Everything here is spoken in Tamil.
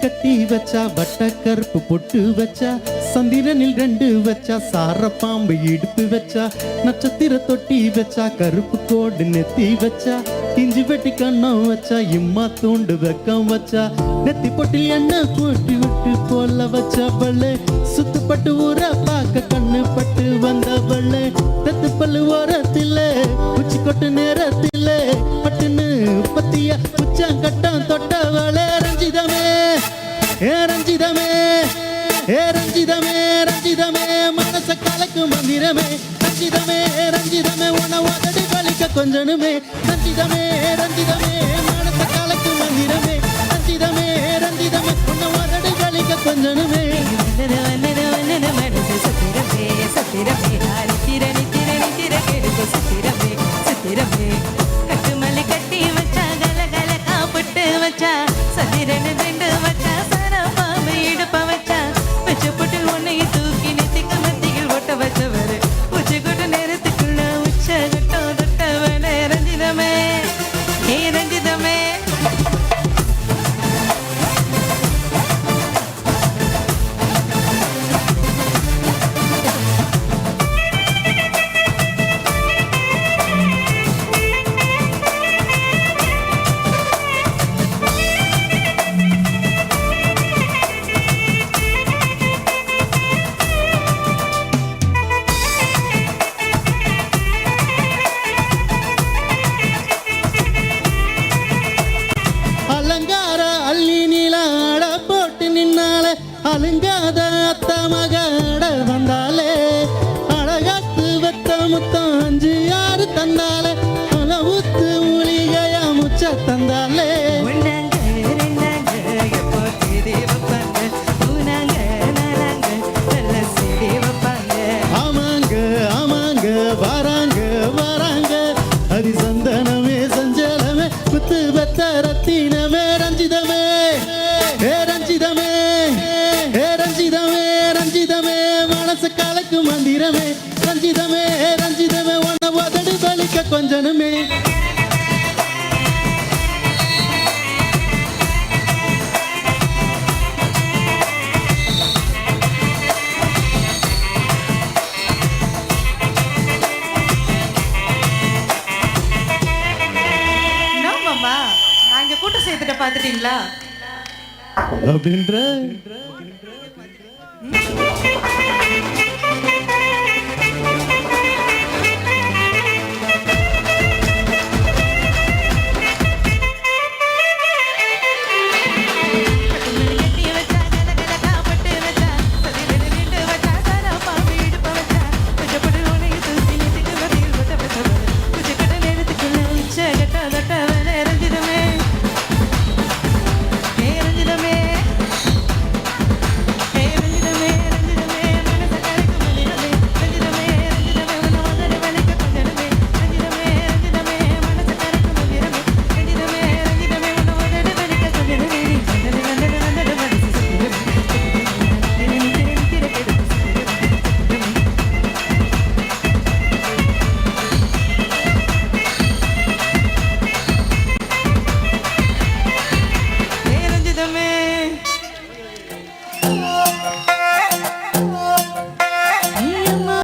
கட்டி வச்சா வட்ட கருப்பு பொட்டு வச்சா சந்திரனில் 2 வச்சா சார பாம்பு இடுப்பு வச்சா நட்சத்திர தொட்டி வச்சா கருப்பு கோடு நெத்தி வச்சா இஞ்சி வெட்டி கண்ணம் வச்சா இம்மா தூண்டு வெக்கம் வச்சா நெத்தி பொட்டில் எண்ணெய் போட்டு விட்டு போல வச்சா பள்ளு சுத்துப்பட்டு ஊற பார்க்க கண்ணு பட்டு வந்தவள்ளு தத்து பல்லு ஓரத்தில உச்சி கொட்டு நேரத்தில பட்டுன்னு பத்தியா உச்சங்கட்டம் தொட்டவளே ரஞ்சிதமே ரஞ்சிதமே ரஞ்சிதமே ரஞ்சிதமே மனச கலக்கு மந்திரமே ரஞ்சிதமே ரஞ்சிதமே உன உதடி கலிக்க கொஞ்சனுமே ரஞ்சிதமே ரஞ்சிதமே மனச கலக்கு மந்திரமே ரஞ்சிதமே ரஞ்சிதமே உன உதடி கலிக்க கொஞ்சனுமே மனசு சத்திரமே சத்திரமே நித்திர நித்திர நித்திர கெடுக்க சத்திரமே சத்திரமே கட்டுமல்லி கட்டி வச்சா கல கல காப்பிட்டு வச்சா சத்திரன் 2 வச்சா அலுங்காத அத்த மகாட வந்தாலே அழகாத்து வெத்த முத்தம் 5 6 தந்தாலே அளவுத்து மூலிகையா முச்ச தந்தாலே ஆமாங்க ஆமாங்க வராங்க வராங்க ஹரிசந்தனமே சஞ்சலமே குத்து வெத்த ரத்தினமே ரஞ்சிதமே ரஞ்சிதமே ரஞ்சிதமே ரஞ்சிதமே மனசு கலக்கு மந்திரமே ரஞ்சிதமே ரஞ்சிதமே உன்னை உதடு பலிக்க கொஞ்சனுமே நாங்க கூட்டம் சேர்த்துட்ட பாத்துட்டீங்களா அப்படின்ற